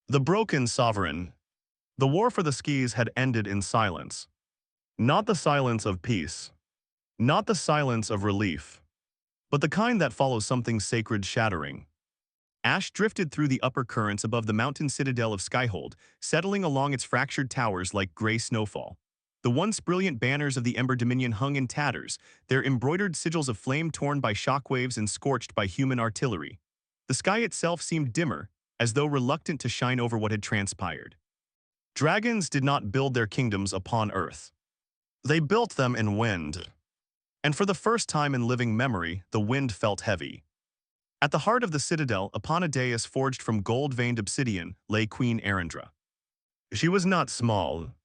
The broken sovereign. The war for the skis had ended in silence. Not the silence of peace. Not the silence of relief. But the kind that follows something sacred shattering. Ash drifted through the upper currents above the mountain citadel of Skyhold, settling along its fractured towers like gray snowfall. The once brilliant banners of the Ember Dominion hung in tatters, their embroidered sigils of flame torn by shockwaves and scorched by human artillery. The sky itself seemed dimmer, as though reluctant to shine over what had transpired. Dragons did not build their kingdoms upon earth. They built them in wind. And for the first time in living memory, the wind felt heavy. At the heart of the citadel, upon a dais forged from gold-veined obsidian, lay Queen Arendra. She was not small.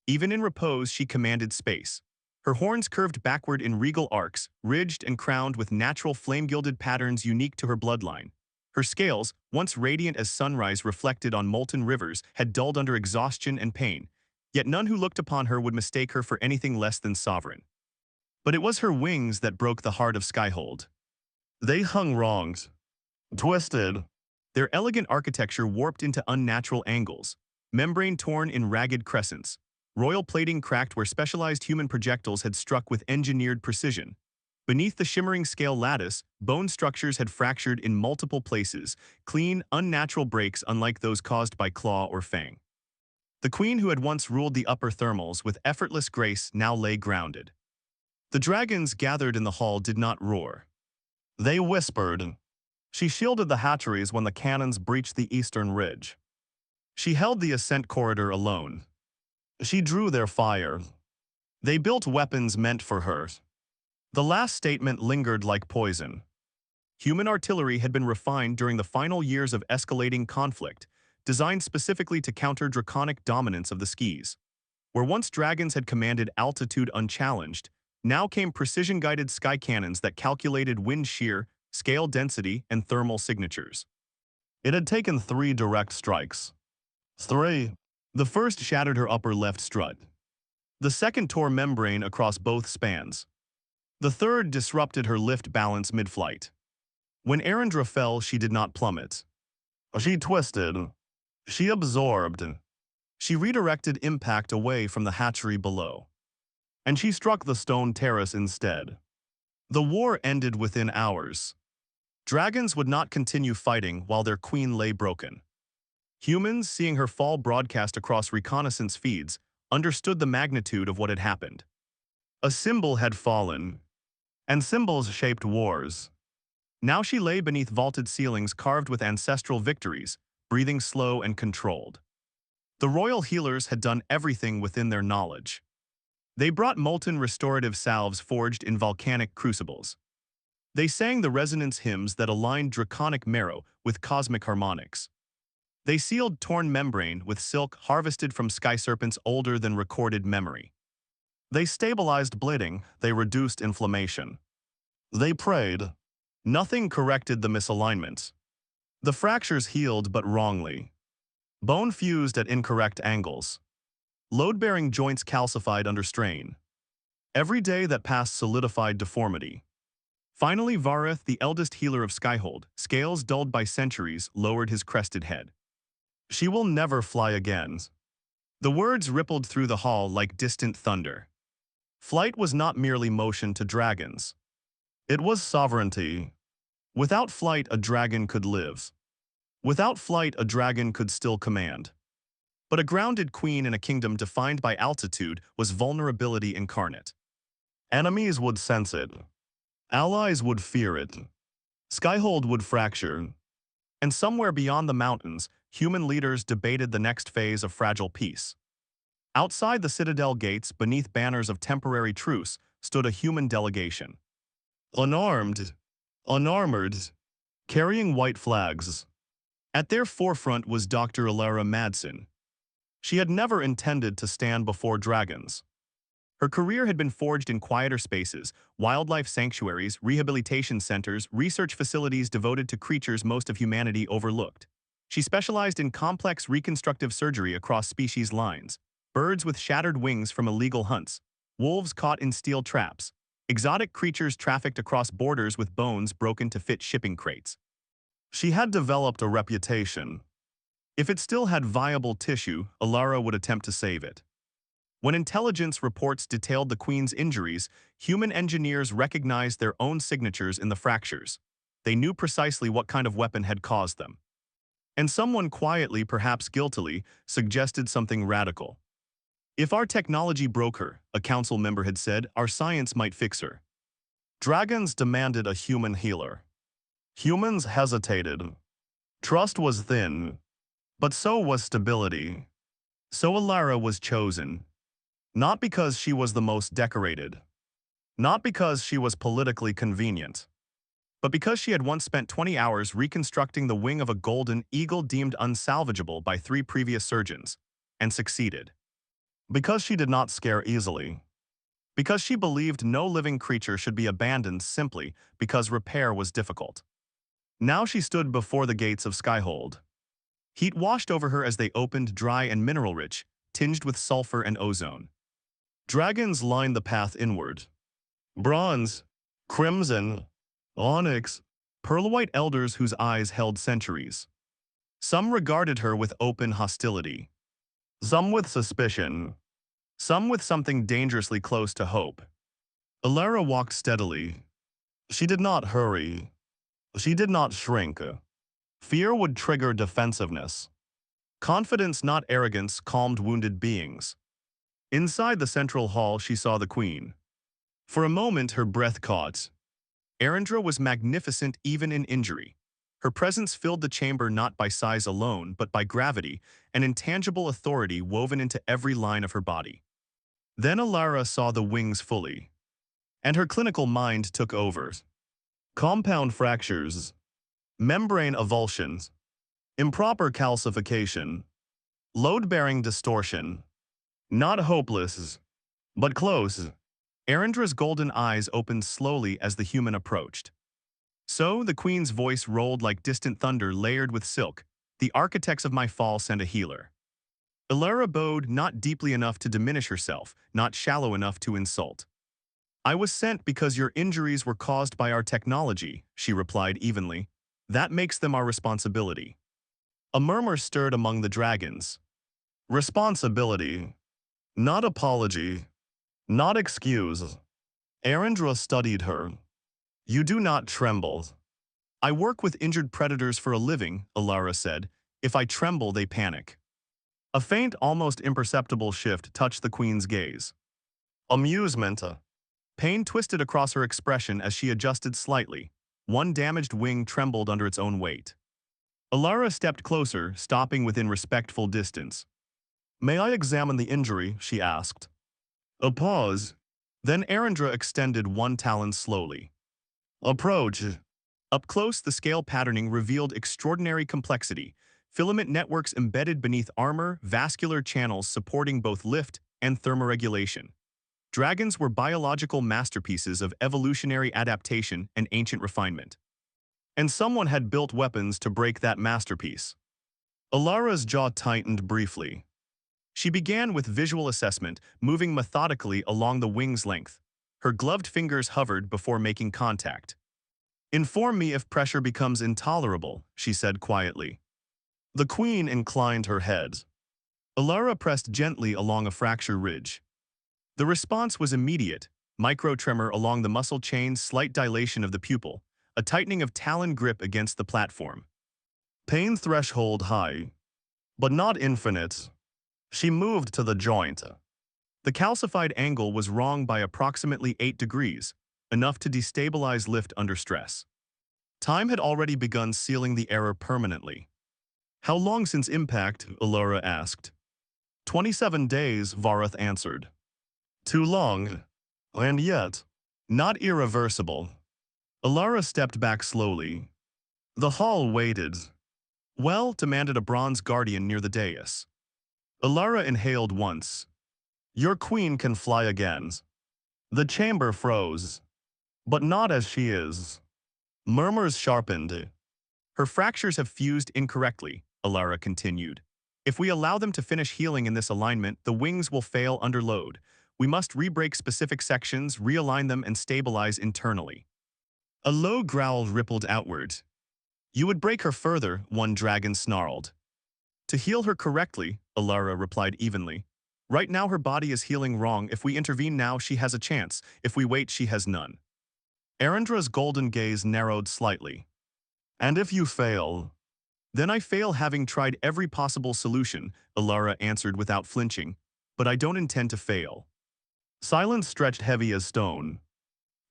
Even in repose, she commanded space. Her horns curved backward in regal arcs, ridged and crowned with natural flame-gilded patterns unique to her bloodline. Her scales, once radiant as sunrise reflected on molten rivers, had dulled under exhaustion and pain, yet none who looked upon her would mistake her for anything less than sovereign. But it was her wings that broke the heart of Skyhold. They hung wronged, twisted, their elegant architecture warped into unnatural angles, membrane torn in ragged crescents, royal plating cracked where specialized human projectiles had struck with engineered precision. Beneath the shimmering scale lattice, bone structures had fractured in multiple places, clean, unnatural breaks unlike those caused by claw or fang. The queen who had once ruled the upper thermals with effortless grace now lay grounded. The dragons gathered in the hall did not roar. They whispered. She shielded the hatcheries when the cannons breached the eastern ridge. She held the ascent corridor alone. She drew their fire. They built weapons meant for her. The last statement lingered like poison. Human artillery had been refined during the final years of escalating conflict, designed specifically to counter draconic dominance of the skis. Where once dragons had commanded altitude unchallenged, now came precision-guided sky cannons that calculated wind shear, scale density, and thermal signatures. It had taken 3 direct strikes. 3. The first shattered her upper left strut. The second tore membrane across both spans. The third disrupted her lift balance mid-flight. When Arendra fell, she did not plummet. She twisted. She absorbed. She redirected impact away from the hatchery below. And she struck the stone terrace instead. The war ended within hours. Dragons would not continue fighting while their queen lay broken. Humans, seeing her fall broadcast across reconnaissance feeds, understood the magnitude of what had happened. A symbol had fallen, and symbols shaped wars. Now she lay beneath vaulted ceilings carved with ancestral victories, breathing slow and controlled. The royal healers had done everything within their knowledge. They brought molten restorative salves forged in volcanic crucibles. They sang the resonance hymns that aligned draconic marrow with cosmic harmonics. They sealed torn membrane with silk harvested from sky serpents older than recorded memory. They stabilized bleeding, they reduced inflammation. They prayed. Nothing corrected the misalignments. The fractures healed but wrongly. Bone fused at incorrect angles. Load-bearing joints calcified under strain. Every day that passed solidified deformity. Finally, Vareth, the eldest healer of Skyhold, scales dulled by centuries, lowered his crested head. She will never fly again. The words rippled through the hall like distant thunder. Flight was not merely motion to dragons. It was sovereignty. Without flight, a dragon could live. Without flight, a dragon could still command. But a grounded queen in a kingdom defined by altitude was vulnerability incarnate. Enemies would sense it. Allies would fear it. Skyhold would fracture. And somewhere beyond the mountains, human leaders debated the next phase of fragile peace. Outside the citadel gates, beneath banners of temporary truce, stood a human delegation. Unarmed, unarmored, carrying white flags. At their forefront was Dr. Alara Madsen. She had never intended to stand before dragons. Her career had been forged in quieter spaces, wildlife sanctuaries, rehabilitation centers, research facilities devoted to creatures most of humanity overlooked. She specialized in complex reconstructive surgery across species lines, birds with shattered wings from illegal hunts, wolves caught in steel traps, exotic creatures trafficked across borders with bones broken to fit shipping crates. She had developed a reputation. If it still had viable tissue, Alara would attempt to save it. When intelligence reports detailed the Queen's injuries, human engineers recognized their own signatures in the fractures. They knew precisely what kind of weapon had caused them. And someone quietly, perhaps guiltily, suggested something radical. If our technology broke her, a council member had said, our science might fix her. Dragons demanded a human healer. Humans hesitated. Trust was thin, but so was stability. So Alara was chosen. Not because she was the most decorated. Not because she was politically convenient. But because she had once spent 20 hours reconstructing the wing of a golden eagle deemed unsalvageable by 3 previous surgeons, and succeeded. Because she did not scare easily. Because she believed no living creature should be abandoned simply because repair was difficult. Now she stood before the gates of Skyhold. Heat washed over her as they opened, dry and mineral-rich, tinged with sulfur and ozone. Dragons lined the path inward. Bronze, crimson, onyx, pearl-white elders whose eyes held centuries. Some regarded her with open hostility. Some with suspicion. Some with something dangerously close to hope. Alara walked steadily. She did not hurry. She did not shrink. Fear would trigger defensiveness. Confidence, not arrogance, calmed wounded beings. Inside the central hall, she saw the Queen. For a moment, her breath caught. Arendra was magnificent even in injury. Her presence filled the chamber not by size alone, but by gravity, an intangible authority woven into every line of her body. Then Alara saw the wings fully. And her clinical mind took over. Compound fractures, membrane avulsions, improper calcification, load-bearing distortion. Not hopeless, but close. Arendra's golden eyes opened slowly as the human approached. So the Queen's voice rolled like distant thunder layered with silk. The architects of my fall sent a healer. Alara bowed, not deeply enough to diminish herself, not shallow enough to insult. I was sent because your injuries were caused by our technology, she replied evenly. That makes them our responsibility. A murmur stirred among the dragons. Responsibility. Not apology. Not excuse. Arendra studied her. You do not tremble. I work with injured predators for a living, Alara said. If I tremble, they panic. A faint, almost imperceptible shift touched the Queen's gaze. Amusement. Pain twisted across her expression as she adjusted slightly. One damaged wing trembled under its own weight. Alara stepped closer, stopping within respectful distance. May I examine the injury? She asked. A pause. Then Arendra extended one talon slowly. Approach. Up close, the scale patterning revealed extraordinary complexity. Filament networks embedded beneath armor, vascular channels supporting both lift and thermoregulation. Dragons were biological masterpieces of evolutionary adaptation and ancient refinement. And someone had built weapons to break that masterpiece. Alara's jaw tightened briefly. She began with visual assessment, moving methodically along the wing's length. Her gloved fingers hovered before making contact. Inform me if pressure becomes intolerable, she said quietly. The Queen inclined her head. Alara pressed gently along a fracture ridge. The response was immediate, micro-tremor along the muscle chain, slight dilation of the pupil, a tightening of talon grip against the platform. Pain threshold high, but not infinite. She moved to the joint. The calcified angle was wrong by approximately 8 degrees, enough to destabilize lift under stress. Time had already begun sealing the error permanently. How long since impact? Alara asked. 27 days, Varath answered. Too long. And yet, not irreversible. Alara stepped back slowly. The hall waited. Well, demanded a bronze guardian near the dais. Alara inhaled once. Your queen can fly again. The chamber froze. But not as she is. Murmurs sharpened. Her fractures have fused incorrectly, Alara continued. If we allow them to finish healing in this alignment, the wings will fail under load. We must re-break specific sections, realign them, and stabilize internally. A low growl rippled outward. You would break her further, one dragon snarled. To heal her correctly, Alara replied evenly. Right now her body is healing wrong. If we intervene now, she has a chance. If we wait, she has none. Arandra's golden gaze narrowed slightly. And if you fail? Then I fail, having tried every possible solution, Alara answered without flinching. But I don't intend to fail. Silence stretched heavy as stone.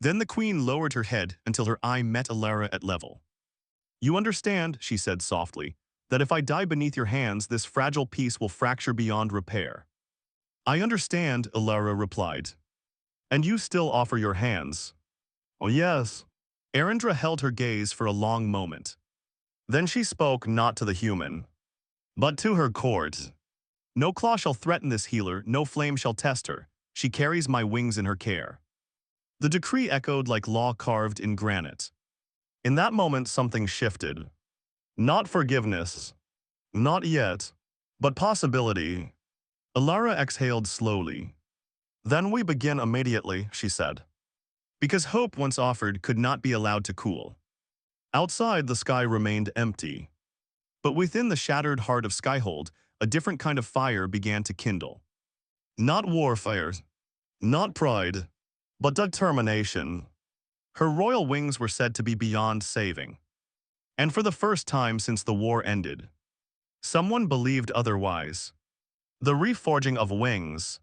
Then the queen lowered her head until her eye met Alara at level. You understand, she said softly, that if I die beneath your hands, this fragile piece will fracture beyond repair. I understand, Alara replied. And you still offer your hands? Oh yes. Arandra held her gaze for a long moment. Then she spoke not to the human, but to her court. No claw shall threaten this healer, no flame shall test her. She carries my wings in her care. The decree echoed like law carved in granite. In that moment something shifted. Not forgiveness. Not yet. But possibility. Alara exhaled slowly. Then we begin immediately, she said. Because hope once offered could not be allowed to cool. Outside the sky remained empty. But within the shattered heart of Skyhold, a different kind of fire began to kindle. Not warfare. Not pride. But determination. Her royal wings were said to be beyond saving. And for the first time since the war ended, someone believed otherwise. The reforging of wings.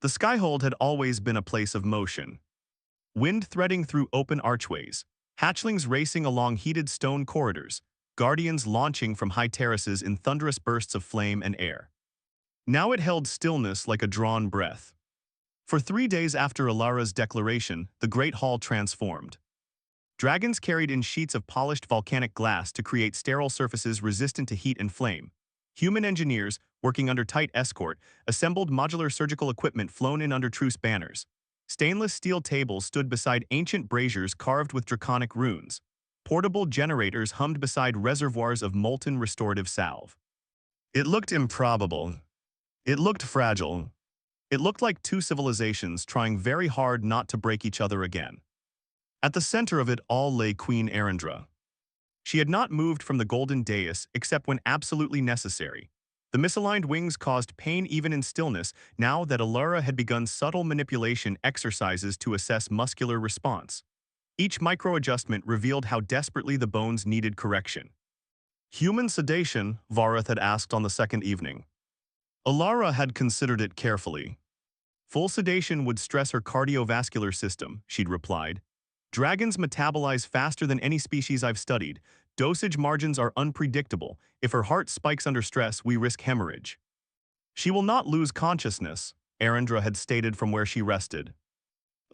The Skyhold had always been a place of motion. Wind threading through open archways, hatchlings racing along heated stone corridors, guardians launching from high terraces in thunderous bursts of flame and air. Now it held stillness like a drawn breath. For 3 days after Alara's declaration, the Great Hall transformed. Dragons carried in sheets of polished volcanic glass to create sterile surfaces resistant to heat and flame. Human engineers, working under tight escort, assembled modular surgical equipment flown in under truce banners. Stainless steel tables stood beside ancient braziers carved with draconic runes. Portable generators hummed beside reservoirs of molten restorative salve. It looked improbable. It looked fragile. It looked like two civilizations trying very hard not to break each other again. At the center of it all lay Queen Arandra. She had not moved from the golden dais except when absolutely necessary. The misaligned wings caused pain even in stillness, now that Alara had begun subtle manipulation exercises to assess muscular response. Each micro-adjustment revealed how desperately the bones needed correction. Human sedation, Varath had asked on the second evening. Alara had considered it carefully. Full sedation would stress her cardiovascular system, she'd replied. Dragons metabolize faster than any species I've studied. Dosage margins are unpredictable. If her heart spikes under stress, we risk hemorrhage. She will not lose consciousness, Arandra had stated from where she rested.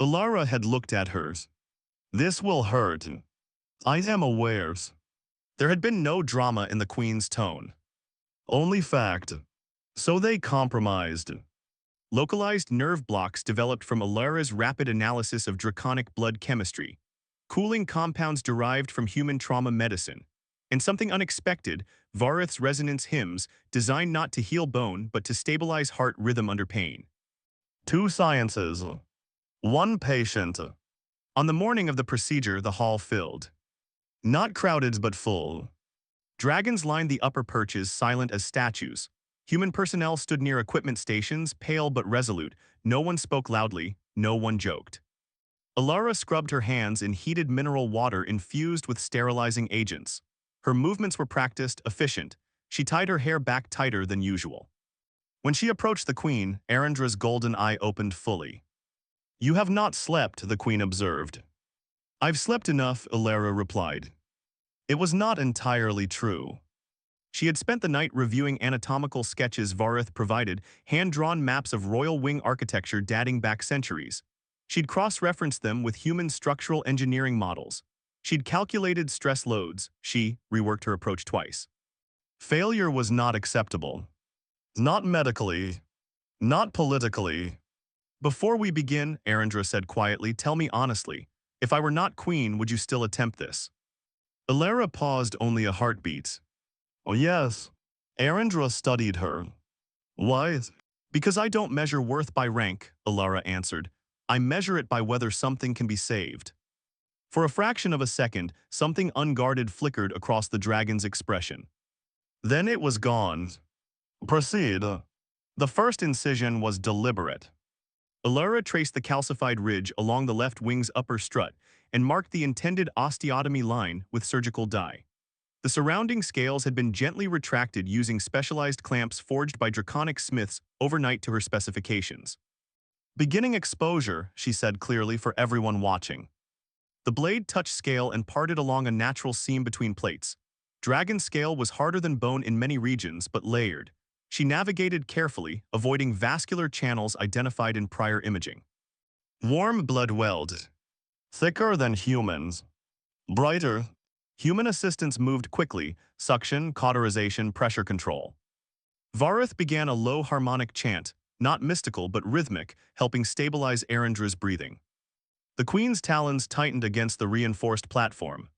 Alara had looked at hers. This will hurt. I am aware. There had been no drama in the Queen's tone. Only fact. So they compromised. Localized nerve blocks developed from Alara's rapid analysis of draconic blood chemistry, cooling compounds derived from human trauma medicine, and something unexpected, Varath's resonance hymns, designed not to heal bone but to stabilize heart rhythm under pain. 2 sciences. 1 patient. On the morning of the procedure, the hall filled. Not crowded but full. Dragons lined the upper perches, silent as statues. Human personnel stood near equipment stations, pale but resolute. No one spoke loudly, no one joked. Alara scrubbed her hands in heated mineral water infused with sterilizing agents. Her movements were practiced, efficient. She tied her hair back tighter than usual. When she approached the queen, Arandra's golden eye opened fully. You have not slept, the queen observed. I've slept enough, Alara replied. It was not entirely true. She had spent the night reviewing anatomical sketches Varath provided, hand-drawn maps of royal wing architecture dating back centuries. She'd cross-referenced them with human structural engineering models. She'd calculated stress loads. She reworked her approach twice. Failure was not acceptable. Not medically. Not politically. Before we begin, Arandra said quietly, tell me honestly, if I were not queen, would you still attempt this? Alara paused only a heartbeat. Oh yes. Arandra studied her. Why? Because I don't measure worth by rank, Alara answered. I measure it by whether something can be saved. For a fraction of a second, something unguarded flickered across the dragon's expression. Then it was gone. Proceed. The first incision was deliberate. Alara traced the calcified ridge along the left wing's upper strut and marked the intended osteotomy line with surgical dye. The surrounding scales had been gently retracted using specialized clamps forged by draconic smiths overnight to her specifications. Beginning exposure, she said clearly for everyone watching. The blade touched scale and parted along a natural seam between plates. Dragon scale was harder than bone in many regions, but layered. She navigated carefully, avoiding vascular channels identified in prior imaging. Warm blood welled. Thicker than humans. Brighter. Human assistants moved quickly, suction, cauterization, pressure control. Varith began a low harmonic chant, not mystical but rhythmic, helping stabilize Arendra's breathing. The queen's talons tightened against the reinforced platform.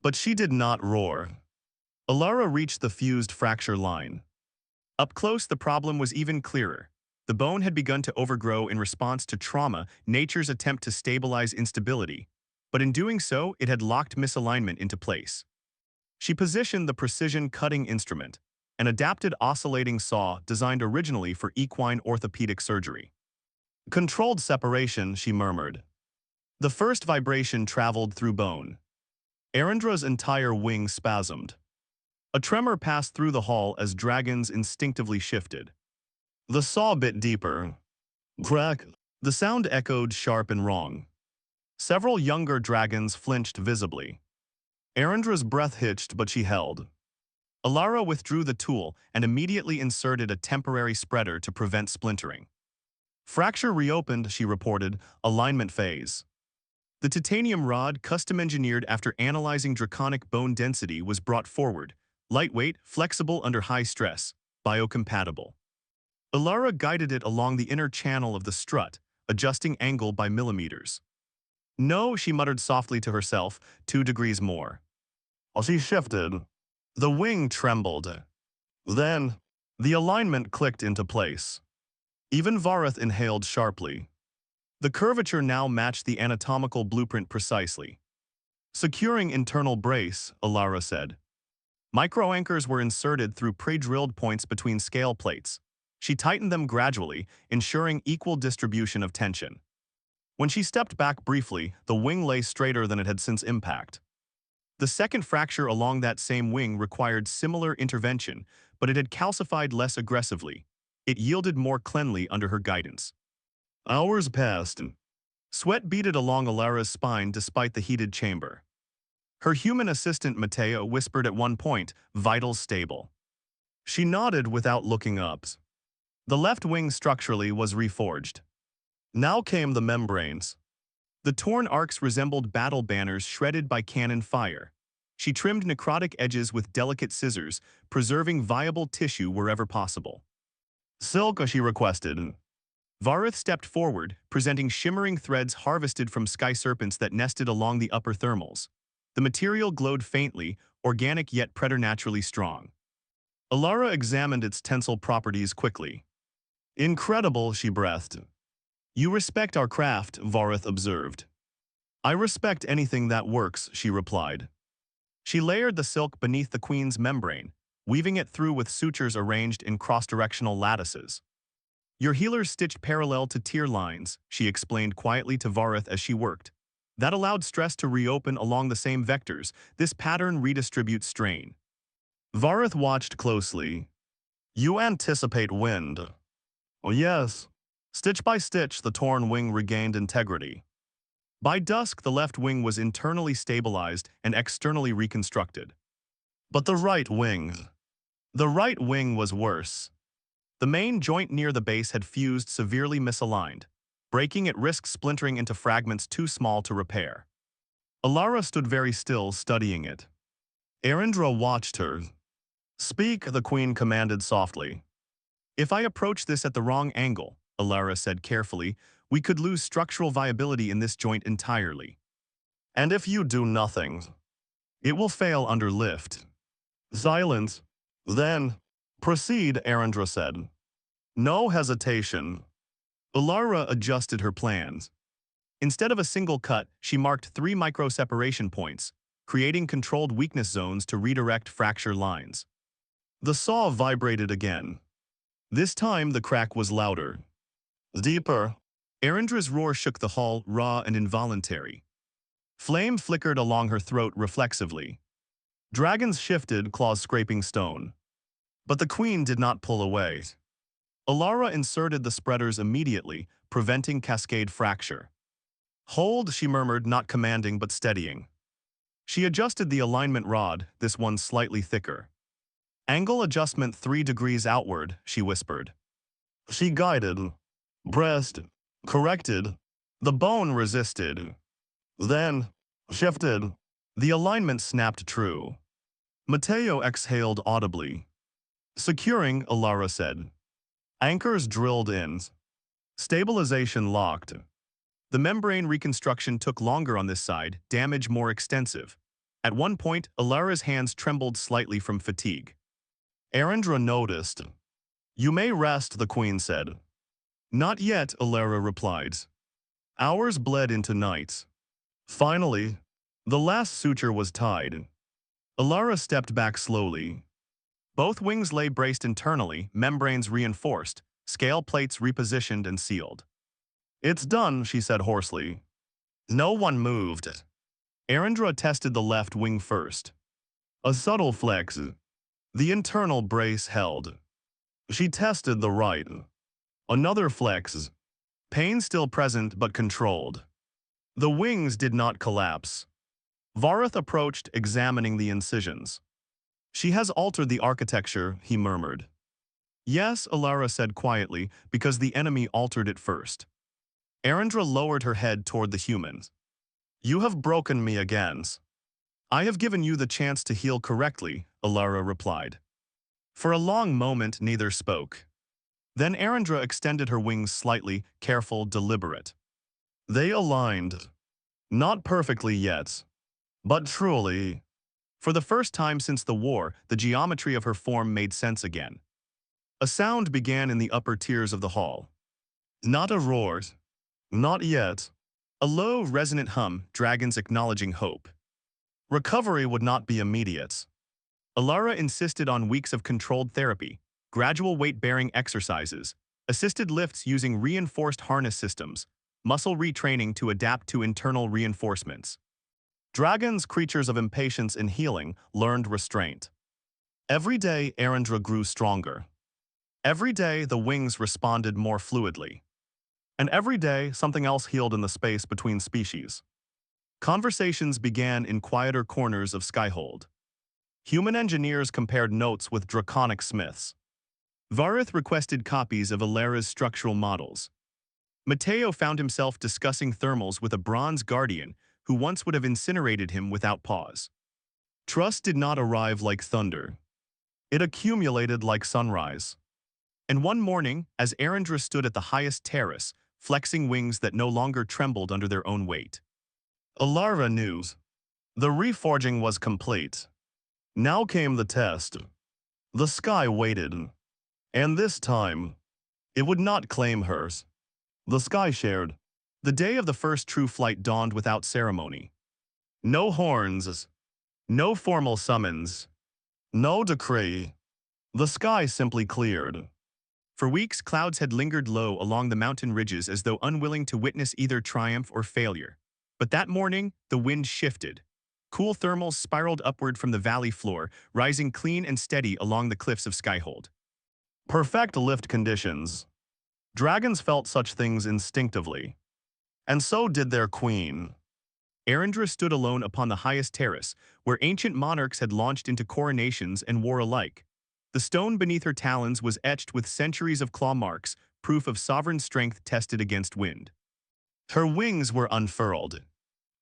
But she did not roar. Alara reached the fused fracture line. Up close, the problem was even clearer. The bone had begun to overgrow in response to trauma, nature's attempt to stabilize instability. But in doing so, it had locked misalignment into place. She positioned the precision cutting instrument, an adapted oscillating saw designed originally for equine orthopedic surgery. Controlled separation, she murmured. The first vibration traveled through bone. Arendra's entire wing spasmed. A tremor passed through the hall as dragons instinctively shifted. The saw bit deeper. Crack. The sound echoed sharp and wrong. Several younger dragons flinched visibly. Arendra's breath hitched, but she held. Alara withdrew the tool and immediately inserted a temporary spreader to prevent splintering. Fracture reopened, she reported, alignment phase. The titanium rod, custom-engineered after analyzing draconic bone density, was brought forward. Lightweight, flexible under high stress, biocompatible. Alara guided it along the inner channel of the strut, adjusting angle by millimeters. No, she muttered softly to herself, 2 degrees more. As she shifted, the wing trembled. Then, the alignment clicked into place. Even Varith inhaled sharply. The curvature now matched the anatomical blueprint precisely. Securing internal brace, Alara said. Micro-anchors were inserted through pre-drilled points between scale plates. She tightened them gradually, ensuring equal distribution of tension. When she stepped back briefly, the wing lay straighter than it had since impact. The second fracture along that same wing required similar intervention, but it had calcified less aggressively. It yielded more cleanly under her guidance. Hours passed. Sweat beaded along Alara's spine despite the heated chamber. Her human assistant Matea whispered at one point, "Vitals stable." She nodded without looking up. The left wing structurally was reforged. Now came the membranes. The torn arcs resembled battle banners shredded by cannon fire. She trimmed necrotic edges with delicate scissors, preserving viable tissue wherever possible. "Silk," she requested. Varith stepped forward, presenting shimmering threads harvested from sky serpents that nested along the upper thermals. The material glowed faintly, organic yet preternaturally strong. Alara examined its tensile properties quickly. "Incredible," she breathed. "You respect our craft," Varith observed. "I respect anything that works," she replied. She layered the silk beneath the queen's membrane, weaving it through with sutures arranged in cross-directional lattices. "Your healers stitched parallel to tier lines," she explained quietly to Varith as she worked. "That allowed stress to reopen along the same vectors. This pattern redistributes strain." Varith watched closely. "You anticipate wind." "Oh, yes." Stitch by stitch, the torn wing regained integrity. By dusk, the left wing was internally stabilized and externally reconstructed. But the right wing. The right wing was worse. The main joint near the base had fused severely misaligned. Breaking it risked splintering into fragments too small to repair. Alara stood very still, studying it. Arendra watched her. "Speak," the queen commanded softly. "If I approach this at the wrong angle," Alara said carefully, "we could lose structural viability in this joint entirely. And if you do nothing, it will fail under lift." Silence. "Then, proceed," Arendra said. "No hesitation." Alara adjusted her plans. Instead of a single cut, she marked 3 micro-separation points, creating controlled weakness zones to redirect fracture lines. The saw vibrated again. This time the crack was louder. Deeper. Arendra's roar shook the hall, raw and involuntary. Flame flickered along her throat reflexively. Dragons shifted, claws scraping stone. But the queen did not pull away. Alara inserted the spreaders immediately, preventing cascade fracture. Hold, she murmured, not commanding but steadying. She adjusted the alignment rod, this one slightly thicker. Angle adjustment 3 degrees outward, she whispered. She guided, pressed, corrected. The bone resisted. Then, shifted. The alignment snapped true. Mateo exhaled audibly. Securing, Alara said. Anchors drilled in. Stabilization locked. The membrane reconstruction took longer on this side, damage more extensive. At one point, Alara's hands trembled slightly from fatigue. Arandra noticed. You may rest, the queen said. Not yet, Alara replied. Hours bled into night. Finally, the last suture was tied. Alara stepped back slowly. Both wings lay braced internally, membranes reinforced, scale plates repositioned and sealed. It's done, she said hoarsely. No one moved. Arandra tested the left wing first. A subtle flex. The internal brace held. She tested the right. Another flex. Pain still present but controlled. The wings did not collapse. Vareth approached, examining the incisions. She has altered the architecture, he murmured. Yes, Alara said quietly, because the enemy altered it first. Arandra lowered her head toward the humans. You have broken me again. I have given you the chance to heal correctly, Alara replied. For a long moment, neither spoke. Then Arandra extended her wings slightly, careful, deliberate. They aligned. Not perfectly yet, but truly. For the first time since the war, the geometry of her form made sense again. A sound began in the upper tiers of the hall. Not a roar. Not yet. A low, resonant hum, dragons acknowledging hope. Recovery would not be immediate. Alara insisted on weeks of controlled therapy, gradual weight-bearing exercises, assisted lifts using reinforced harness systems, muscle retraining to adapt to internal reinforcements. Dragons, creatures of impatience and healing, learned restraint. Every day, Arandra grew stronger. Every day, the wings responded more fluidly. And every day, something else healed in the space between species. Conversations began in quieter corners of Skyhold. Human engineers compared notes with draconic smiths. Vareth requested copies of Alara's structural models. Mateo found himself discussing thermals with a bronze guardian who once would have incinerated him without pause. Trust did not arrive like thunder. It accumulated like sunrise. And one morning, as Arandra stood at the highest terrace, flexing wings that no longer trembled under their own weight, Alara knew. The reforging was complete. Now came the test. The sky waited. And this time, it would not claim hers. The sky shared. The day of the first true flight dawned without ceremony. No horns. No formal summons. No decree. The sky simply cleared. For weeks, clouds had lingered low along the mountain ridges as though unwilling to witness either triumph or failure. But that morning, the wind shifted. Cool thermals spiraled upward from the valley floor, rising clean and steady along the cliffs of Skyhold. Perfect lift conditions. Dragons felt such things instinctively. And so did their queen. Arandra stood alone upon the highest terrace, where ancient monarchs had launched into coronations and war alike. The stone beneath her talons was etched with centuries of claw marks, proof of sovereign strength tested against wind. Her wings were unfurled.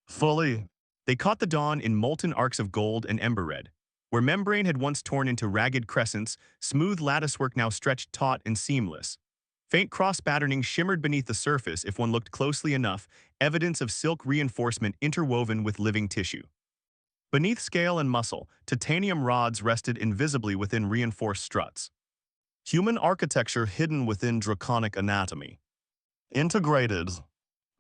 Fully. They caught the dawn in molten arcs of gold and ember red. Where membrane had once torn into ragged crescents, smooth latticework now stretched taut and seamless. Faint cross-patterning shimmered beneath the surface if one looked closely enough, evidence of silk reinforcement interwoven with living tissue. Beneath scale and muscle, titanium rods rested invisibly within reinforced struts. Human architecture hidden within draconic anatomy. Integrated.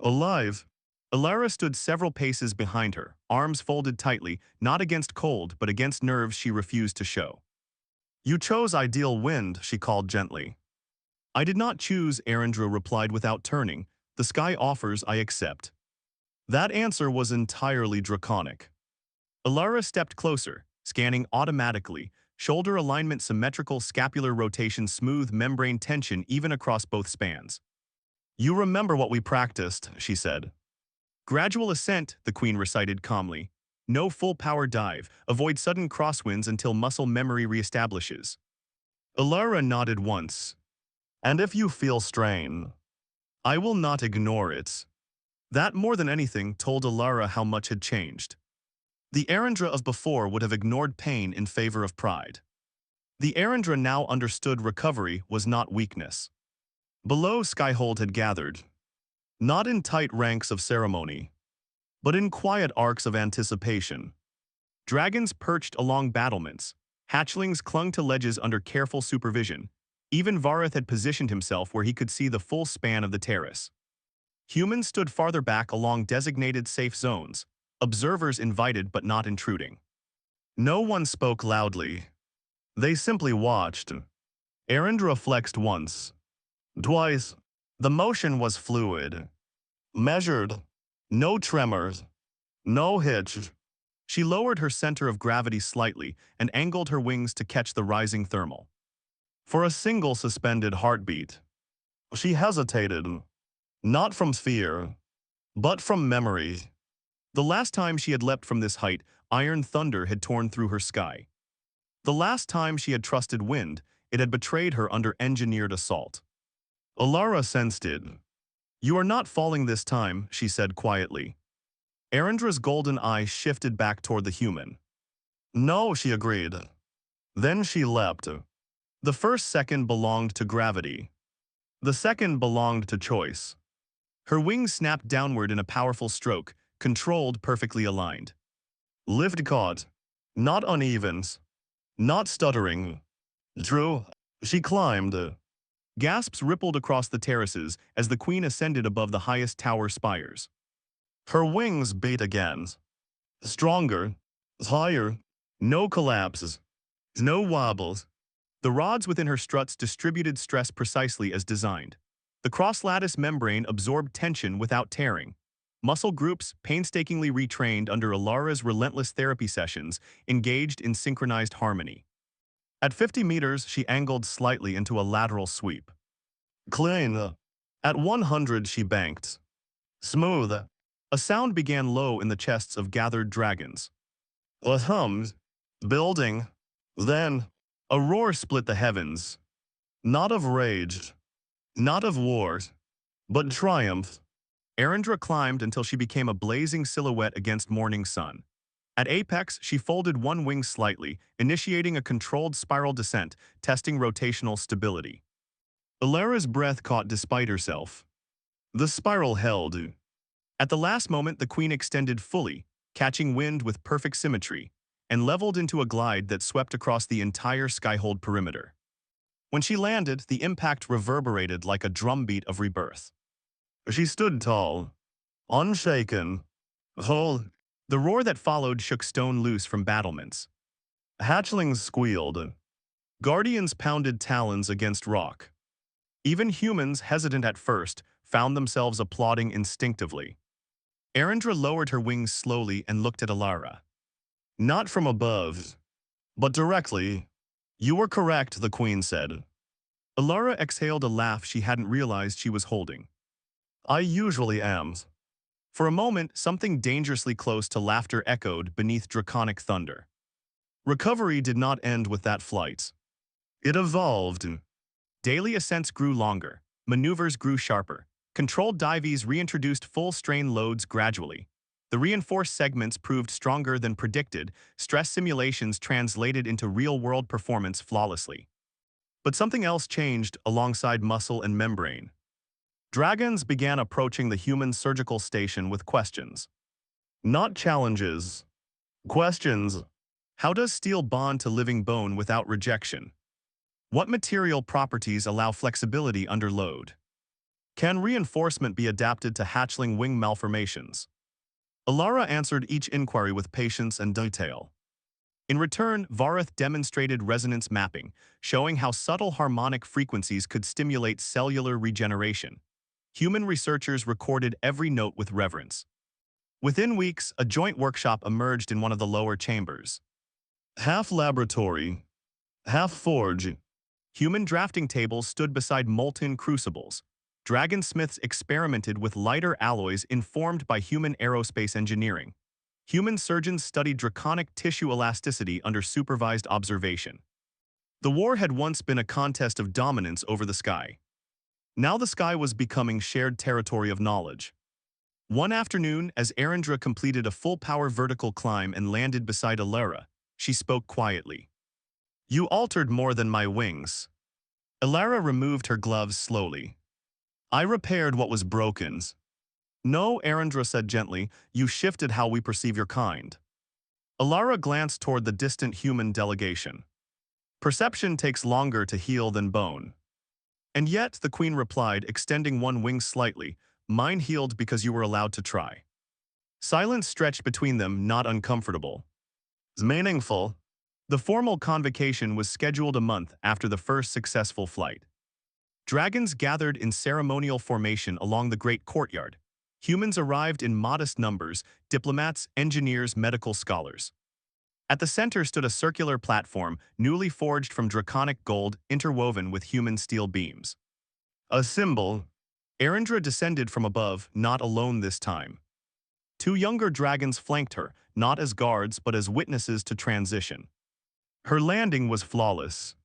Alive. Alara stood several paces behind her, arms folded tightly, not against cold but against nerves she refused to show. You chose ideal wind, she called gently. I did not choose, Arendra replied without turning. The sky offers, I accept. That answer was entirely draconic. Alara stepped closer, scanning automatically, shoulder alignment symmetrical, scapular rotation, smooth membrane tension even across both spans. You remember what we practiced, she said. Gradual ascent, the queen recited calmly. No full power dive, avoid sudden crosswinds until muscle memory reestablishes. Alara nodded once. And if you feel strain, I will not ignore it. That more than anything told Alara how much had changed. The Arendra of before would have ignored pain in favor of pride. The Arendra now understood recovery was not weakness. Below, Skyhold had gathered, not in tight ranks of ceremony, but in quiet arcs of anticipation. Dragons perched along battlements, hatchlings clung to ledges under careful supervision. Even Vareth had positioned himself where he could see the full span of the terrace. Humans stood farther back along designated safe zones, observers invited but not intruding. No one spoke loudly. They simply watched. Arendra flexed once. Twice. The motion was fluid. Measured. No tremors. No hitch. She lowered her center of gravity slightly and angled her wings to catch the rising thermal. For a single suspended heartbeat. She hesitated. Not from fear, but from memory. The last time she had leapt from this height, iron thunder had torn through her sky. The last time she had trusted wind, it had betrayed her under engineered assault. Alara sensed it. You are not falling this time, she said quietly. Arendra's golden eye shifted back toward the human. No, she agreed. Then she leapt. The first second belonged to gravity. The second belonged to choice. Her wings snapped downward in a powerful stroke, controlled, perfectly aligned. Lift caught. Not unevens. Not stuttering. True. She climbed. Gasps rippled across the terraces as the queen ascended above the highest tower spires. Her wings beat again. Stronger. Higher. No collapses. No wobbles. The rods within her struts distributed stress precisely as designed. The cross-lattice membrane absorbed tension without tearing. Muscle groups, painstakingly retrained under Alara's relentless therapy sessions, engaged in synchronized harmony. At 50 meters, she angled slightly into a lateral sweep. Clean. At 100, she banked. Smooth. A sound began low in the chests of gathered dragons. A hum. Building. Then, a roar split the heavens. Not of rage. Not of war. But triumph. Arendra climbed until she became a blazing silhouette against morning sun. At apex, she folded one wing slightly, initiating a controlled spiral descent, testing rotational stability. Alara's breath caught despite herself. The spiral held. At the last moment, the queen extended fully, catching wind with perfect symmetry, and leveled into a glide that swept across the entire Skyhold perimeter. When she landed, the impact reverberated like a drumbeat of rebirth. She stood tall, unshaken, whole. The roar that followed shook stone loose from battlements. Hatchlings squealed. Guardians pounded talons against rock. Even humans, hesitant at first, found themselves applauding instinctively. Arendra lowered her wings slowly and looked at Alara. Not from above, but directly. You were correct, the queen said. Alara exhaled a laugh she hadn't realized she was holding. I usually am. For a moment, something dangerously close to laughter echoed beneath draconic thunder. Recovery did not end with that flight. It evolved. Daily ascents grew longer, maneuvers grew sharper. Controlled dives reintroduced full-strain loads gradually. The reinforced segments proved stronger than predicted, stress simulations translated into real-world performance flawlessly. But something else changed alongside muscle and membrane. Dragons began approaching the human surgical station with questions. Not challenges. Questions. How does steel bond to living bone without rejection? What material properties allow flexibility under load? Can reinforcement be adapted to hatchling wing malformations? Alara answered each inquiry with patience and detail. In return, Vareth demonstrated resonance mapping, showing how subtle harmonic frequencies could stimulate cellular regeneration. Human researchers recorded every note with reverence. Within weeks, a joint workshop emerged in one of the lower chambers. Half laboratory, half forge. Human drafting tables stood beside molten crucibles. Dragonsmiths experimented with lighter alloys informed by human aerospace engineering. Human surgeons studied draconic tissue elasticity under supervised observation. The war had once been a contest of dominance over the sky. Now the sky was becoming shared territory of knowledge. One afternoon, as Arendra completed a full-power vertical climb and landed beside Alara, she spoke quietly. "You altered more than my wings." Alara removed her gloves slowly. "I repaired what was broken." "No," Arendra said gently, "you shifted how we perceive your kind." Alara glanced toward the distant human delegation. "Perception takes longer to heal than bone." "And yet," the queen replied, extending one wing slightly, "mine healed because you were allowed to try." Silence stretched between them, not uncomfortable. Meaningful. The formal convocation was scheduled a month after the first successful flight. Dragons gathered in ceremonial formation along the great courtyard. Humans arrived in modest numbers: diplomats, engineers, medical scholars. At the center stood a circular platform, newly forged from draconic gold, interwoven with human steel beams. A symbol. Arendra descended from above, not alone this time. Two younger dragons flanked her, not as guards but as witnesses to transition. Her landing was flawless.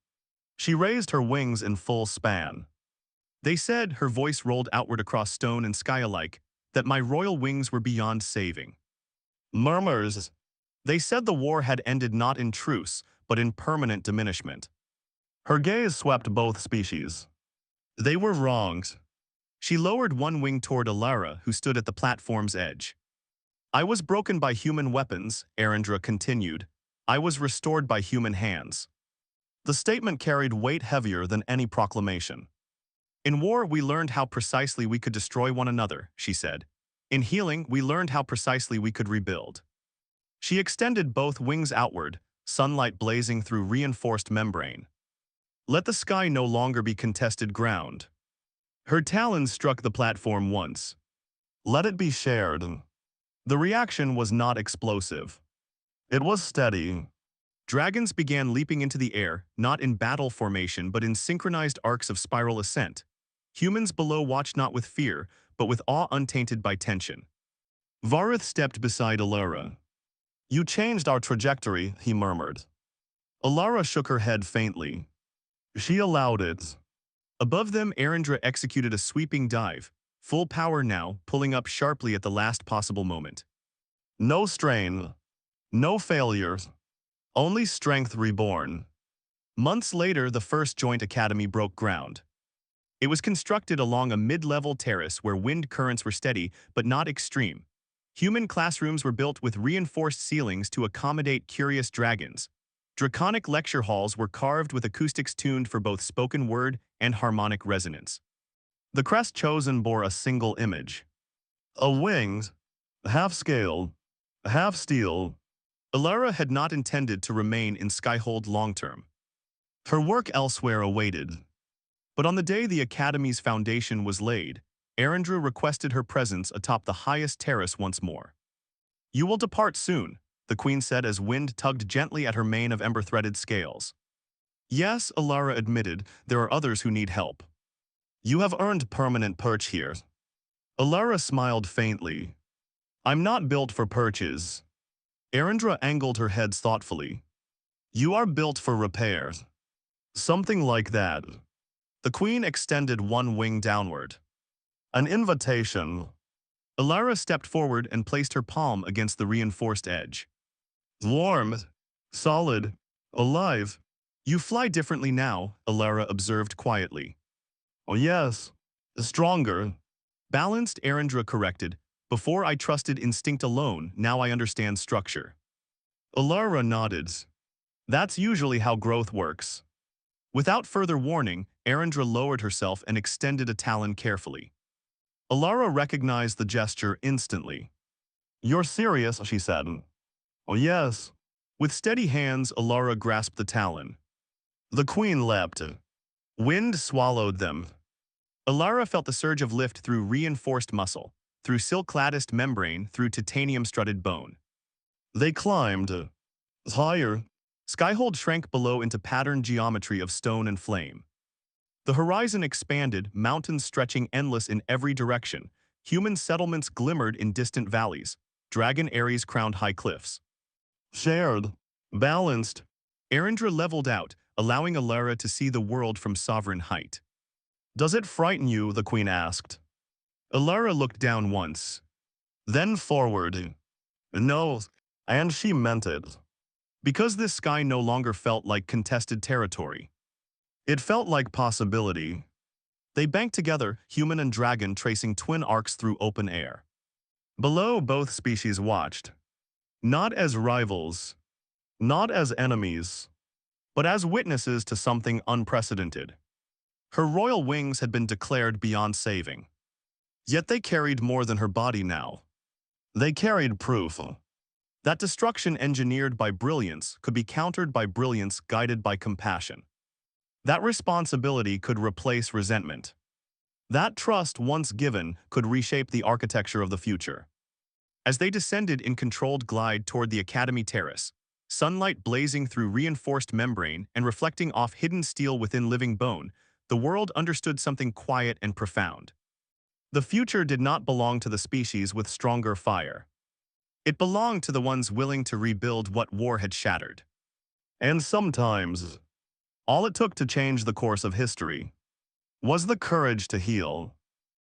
She raised her wings in full span. They said, her voice rolled outward across stone and sky alike, that my royal wings were beyond saving. Murmurs. They said the war had ended not in truce, but in permanent diminishment. Her gaze swept both species. They were wronged. She lowered one wing toward Alara, who stood at the platform's edge. "I was broken by human weapons," Arendra continued. "I was restored by human hands." The statement carried weight heavier than any proclamation. "In war, we learned how precisely we could destroy one another," she said. "In healing, we learned how precisely we could rebuild." She extended both wings outward, sunlight blazing through reinforced membrane. "Let the sky no longer be contested ground." Her talons struck the platform once. "Let it be shared." The reaction was not explosive. It was steady. Dragons began leaping into the air, not in battle formation but in synchronized arcs of spiral ascent. Humans below watched not with fear, but with awe untainted by tension. Vareth stepped beside Alara. "You changed our trajectory," he murmured. Alara shook her head faintly. "She allowed it." Above them, Arendra executed a sweeping dive, full power now, pulling up sharply at the last possible moment. No strain, no failure, only strength reborn. Months later, the first joint academy broke ground. It was constructed along a mid-level terrace where wind currents were steady but not extreme. Human classrooms were built with reinforced ceilings to accommodate curious dragons. Draconic lecture halls were carved with acoustics tuned for both spoken word and harmonic resonance. The crest chosen bore a single image. A winged, half-scale, half-steel. Alara had not intended to remain in Skyhold long-term. Her work elsewhere awaited. But on the day the Academy's foundation was laid, Arendra requested her presence atop the highest terrace once more. "You will depart soon," the queen said as wind tugged gently at her mane of ember-threaded scales. "Yes," Alara admitted, "there are others who need help." "You have earned permanent perch here." Alara smiled faintly. "I'm not built for perches." Arendra angled her head thoughtfully. "You are built for repair." "Something like that." The queen extended one wing downward. "An invitation." Alara stepped forward and placed her palm against the reinforced edge. "Warm, solid, alive." "You fly differently now," Alara observed quietly. "Oh yes, stronger." "Balanced," Arendra corrected. "Before I trusted instinct alone, now I understand structure." Alara nodded. "That's usually how growth works." Without further warning, Arendra lowered herself and extended a talon carefully. Alara recognized the gesture instantly. "You're serious," she said. "Oh yes." With steady hands, Alara grasped the talon. The queen leapt. Wind swallowed them. Alara felt the surge of lift through reinforced muscle, through silk-latticed membrane, through titanium-strutted bone. They climbed. Higher. Skyhold shrank below into patterned geometry of stone and flame. The horizon expanded, mountains stretching endless in every direction. Human settlements glimmered in distant valleys. Dragon Ares crowned high cliffs. Shared. Balanced. Erindra leveled out, allowing Alara to see the world from sovereign height. Does it frighten you? The queen asked. Alara looked down once. Then forward. No, and she meant it. Because this sky no longer felt like contested territory. It felt like possibility. They banked together, human and dragon tracing twin arcs through open air. Below, both species watched. Not as rivals, not as enemies, but as witnesses to something unprecedented. Her royal wings had been declared beyond saving. Yet they carried more than her body now. They carried proof that destruction engineered by brilliance could be countered by brilliance guided by compassion. That responsibility could replace resentment. That trust once given could reshape the architecture of the future. As they descended in controlled glide toward the Academy Terrace, sunlight blazing through reinforced membrane and reflecting off hidden steel within living bone, the world understood something quiet and profound. The future did not belong to the species with stronger fire. It belonged to the ones willing to rebuild what war had shattered. And sometimes, all it took to change the course of history was the courage to heal.